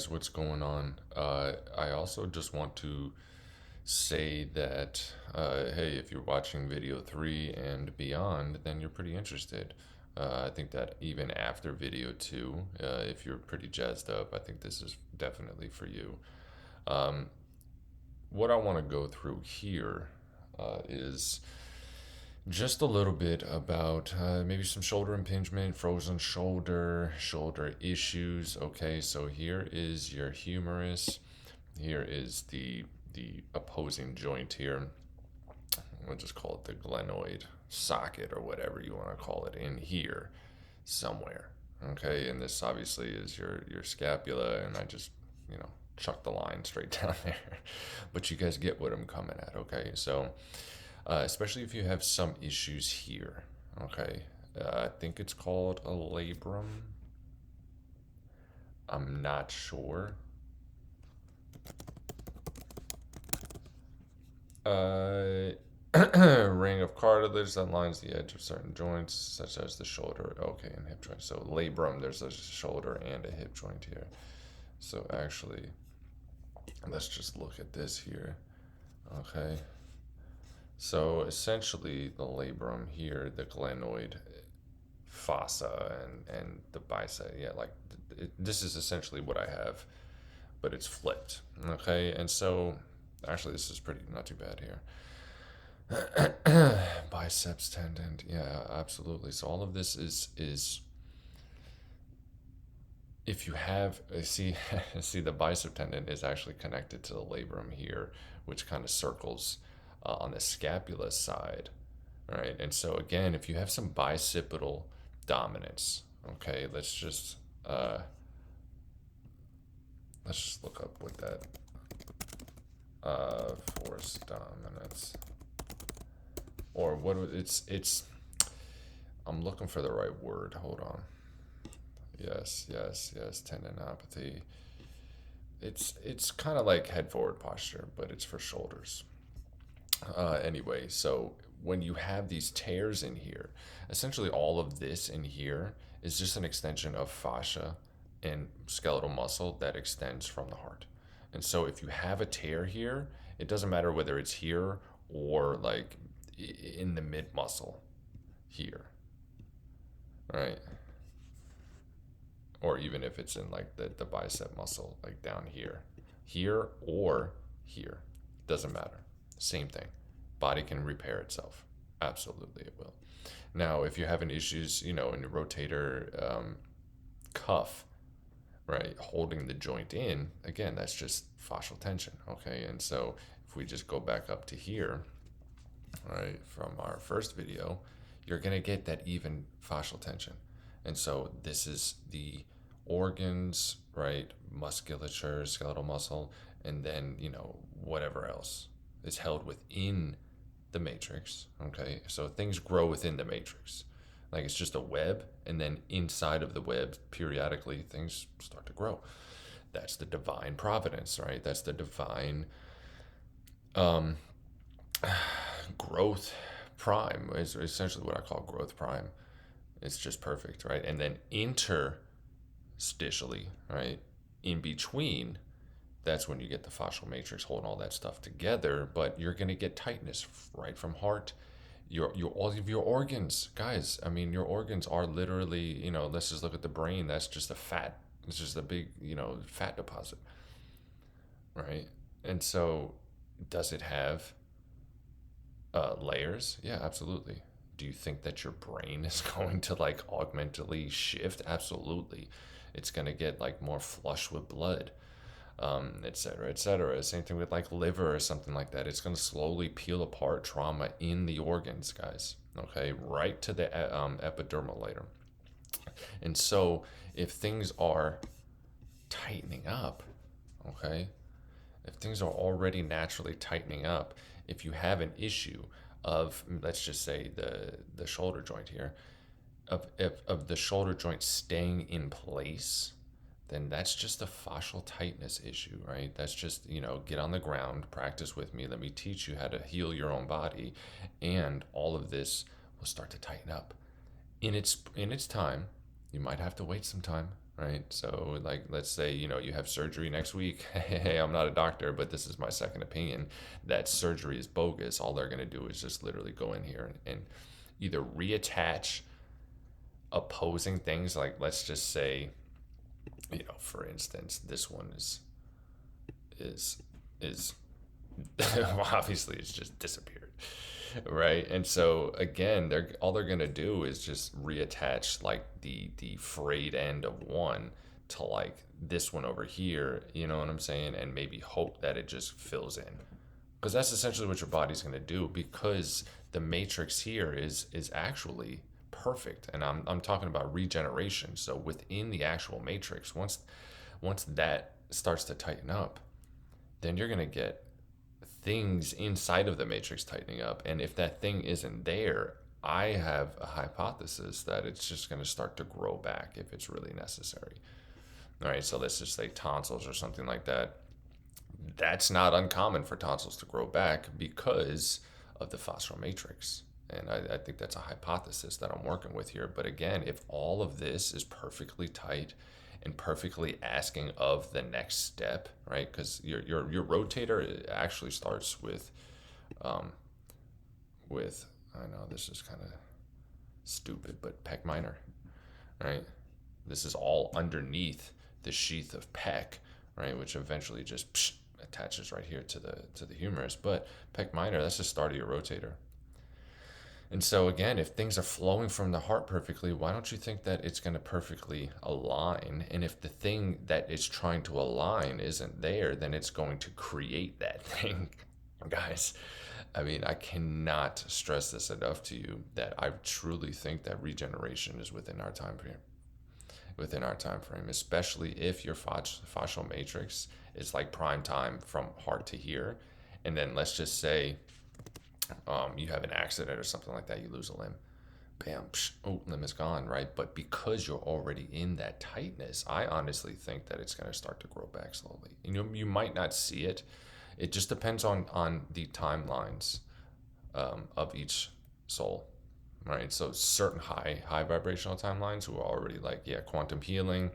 What's going on? I also just want to say that, hey, if you're watching video three and beyond, then you're pretty interested. I think that even after video two, if you're pretty jazzed up, I think this is definitely for you. Um, what I want to go through here is just a little bit about maybe some shoulder impingement, frozen shoulder, shoulder issues. Okay, so here is your humerus. Here is the opposing joint here. We'll just call it the glenoid socket or whatever you want to call it in here somewhere. Okay, and this obviously is your scapula, and I just chuck the line straight down there. But you guys get what I'm coming at. Okay, so especially if you have some issues here. Okay, I think it's called a labrum. I'm not sure. Uh, ring of cartilage that lines the edge of certain joints, such as the shoulder. Okay, and hip joint. So labrum, there's a shoulder and a hip joint here. So actually, let's just look at this here. Okay. So essentially, the labrum here, the glenoid fossa and the bicep, yeah, like this is essentially what I have, but it's flipped. Okay, and so actually, this is pretty not too bad here. Biceps tendon, yeah, absolutely. So all of this is if you have see see the bicep tendon is actually connected to the labrum here, which kind of circles on the scapula side, right? And so again, if you have some bicipital dominance, okay, uh, let's just look up what that force dominance or what it's. I'm looking for the right word. Hold on. Yes. Tendinopathy. It's kind of like head forward posture, but it's for shoulders. Anyway, so when you have these tears in here, essentially all of this in here is just an extension of fascia and skeletal muscle that extends from the heart. And so if you have a tear here, it doesn't matter whether it's here or like in the mid muscle here, right? Or even if it's in like the bicep muscle, like down here or here, doesn't matter. Same thing. Body can repair itself. Absolutely, it will. Now, if you're having issues, in your rotator cuff, right, holding the joint in, again, that's just fascial tension, okay? And so if we just go back up to here, right, from our first video, you're going to get that even fascial tension. And so this is the organs, right, musculature, skeletal muscle, and then, whatever else is held within the matrix, okay? So things grow within the matrix. Like it's just a web, and then inside of the web, periodically, things start to grow. That's the divine providence, right? That's the divine um, growth prime, is essentially what I call growth prime. It's just perfect, right? And then interstitially, right, in between, that's when you get the fascial matrix holding all that stuff together. But you're gonna get tightness right from heart. Your all of your organs, guys. I mean, your organs are literally, let's just look at the brain. That's just a fat. It's just a big, fat deposit, right? And so, does it have layers? Yeah, absolutely. Do you think that your brain is going to like augmentally shift? Absolutely. It's going to get like more flush with blood, et cetera, et cetera. Same thing with like liver or something like that. It's going to slowly peel apart trauma in the organs, guys. Okay, right to the epidermal layer. And so, if things are tightening up, okay, if things are already naturally tightening up, if you have an issue of, let's just say the shoulder joint here, of the shoulder joint staying in place, then that's just a fascial tightness issue, right? That's just, get on the ground, practice with me, let me teach you how to heal your own body, and all of this will start to tighten up in its time. You might have to wait some time, right? So, like, let's say, you have surgery next week. Hey, I'm not a doctor, but this is my second opinion that surgery is bogus. All they're going to do is just literally go in here and either reattach opposing things. Like, let's just say, for instance, this one is well, obviously it's just disappeared, right? And so again, they're gonna do is just reattach like the frayed end of one to like this one over here, you know what I'm saying, and maybe hope that it just fills in, because that's essentially what your body's gonna do, because the matrix here is actually perfect. And I'm talking about regeneration. So within the actual matrix, once that starts to tighten up, then you're going to get things inside of the matrix tightening up. And if that thing isn't there, I have a hypothesis that it's just going to start to grow back if it's really necessary. All right, so let's just say tonsils or something like that. That's not uncommon for tonsils to grow back because of the phosphomatrix. And I think that's a hypothesis that I'm working with here. But again, if all of this is perfectly tight and perfectly asking of the next step, right? Because your rotator actually starts um, with, I know this is kind of stupid, but pec minor, right? This is all underneath the sheath of pec, right? Which eventually just attaches right here to the humerus. But pec minor, that's the start of your rotator. And so again, if things are flowing from the heart perfectly, why don't you think that it's going to perfectly align? And if the thing that it's trying to align isn't there, then it's going to create that thing. Guys, I mean, I cannot stress this enough to you that I truly think that regeneration is within our time frame. Within our time frame, especially if your fascial matrix is like prime time from heart to here. And then let's just say you have an accident or something like that, you lose a limb, bam, psh, oh, limb is gone, right? But because you're already in that tightness, I honestly think that it's going to start to grow back slowly. You might not see it. It just depends on the timelines of each soul, right? So certain high vibrational timelines who are already like, yeah, quantum healing,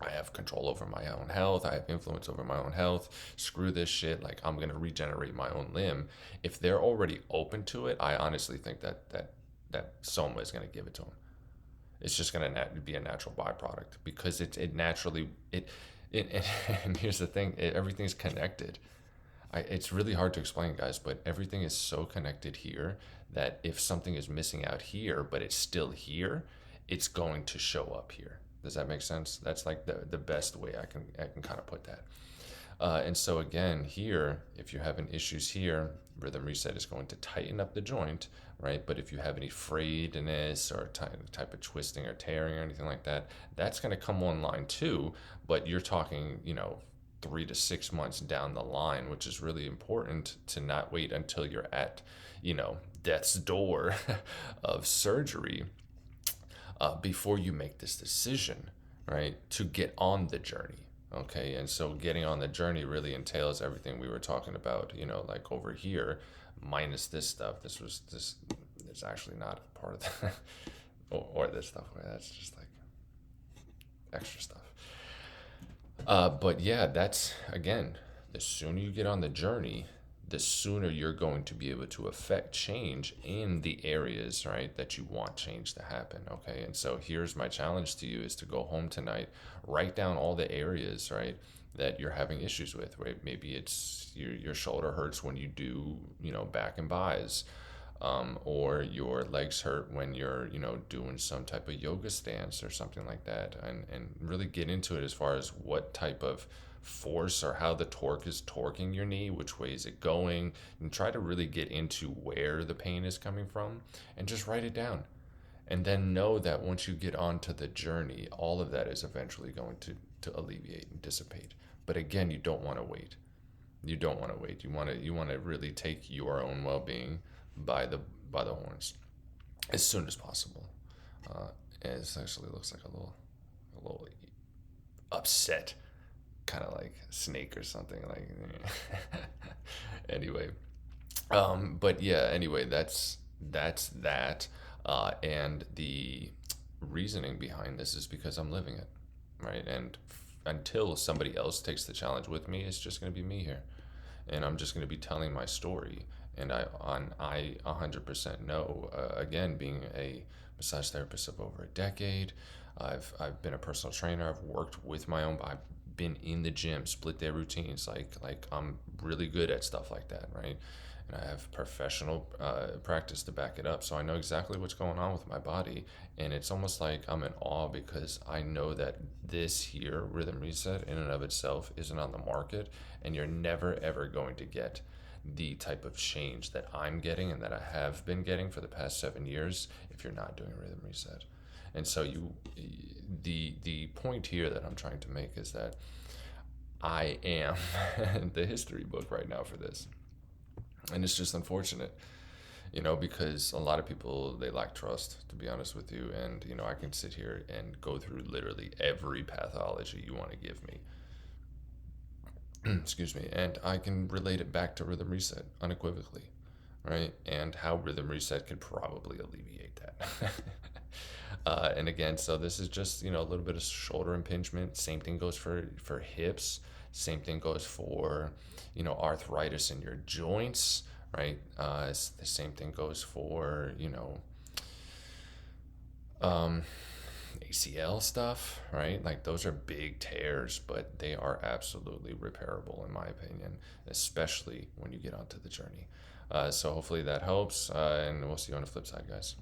I have control over my own health. I have influence over my own health. Screw this shit. Like, I'm going to regenerate my own limb. If they're already open to it, I honestly think that Soma is going to give it to them. It's just going to be a natural byproduct because it naturally it and here's the thing, everything's connected. It's really hard to explain, guys, but everything is so connected here that if something is missing out here, but it's still here, it's going to show up here. Does that make sense? That's like the best way I can kind of put that. And so again, here, if you're having issues here, Rhythm Reset is going to tighten up the joint, right? But if you have any frayedness or type of twisting or tearing or anything like that, that's going to come online too. But you're talking, 3 to 6 months down the line, which is really important to not wait until you're at, death's door of surgery before you make this decision, right? To get on the journey. Okay. And so getting on the journey really entails everything we were talking about, like over here, minus this stuff. This is actually not a part of that. or this stuff. That's just like extra stuff. But yeah, that's again, the sooner you get on the journey, the sooner you're going to be able to affect change in the areas, right, that you want change to happen. Okay. And so here's my challenge to you is to go home tonight, write down all the areas, right, that you're having issues with, right? Maybe it's your shoulder hurts when you do, back and bis, or your legs hurt when you're, doing some type of yoga stance or something like that, and really get into it as far as what type of force or how the torque is torquing your knee, which way is it going, and try to really get into where the pain is coming from and just write it down. And then know that once you get onto the journey, all of that is eventually going to alleviate and dissipate. But again, you don't want to wait. You don't want to wait. You want to really take your own well-being by the horns as soon as possible. And it actually looks like a little upset, kind of like snake or something like. Anyway, but yeah. Anyway, that's that. And the reasoning behind this is because I'm living it. right? And until somebody else takes the challenge with me, it's just going to be me here, and I'm just going to be telling my story. And I 100% know. Again, being a massage therapist of over a decade, I've been a personal trainer. I've worked with my own. I've been in the gym, split day routines. Like I'm really good at stuff like that, right? And I have professional practice to back it up. So I know exactly what's going on with my body. And it's almost like I'm in awe because I know that this here, Rhythm Reset, in and of itself, isn't on the market. And you're never, ever going to get the type of change that I'm getting and that I have been getting for the past 7 years if you're not doing a Rhythm Reset. And so the point here that I'm trying to make is that I am the history book right now for this. And it's just unfortunate, because a lot of people, they lack trust, to be honest with you. And I can sit here and go through literally every pathology you want to give me. Excuse me, and I can relate it back to Rhythm Reset unequivocally, right? And how Rhythm Reset could probably alleviate that. And again, so this is just a little bit of shoulder impingement. Same thing goes for hips. Same thing goes for arthritis in your joints, right? The same thing goes for um, ACL stuff, right? Like those are big tears, but they are absolutely repairable, in my opinion, especially when you get onto the journey. So hopefully that helps, and we'll see you on the flip side, guys.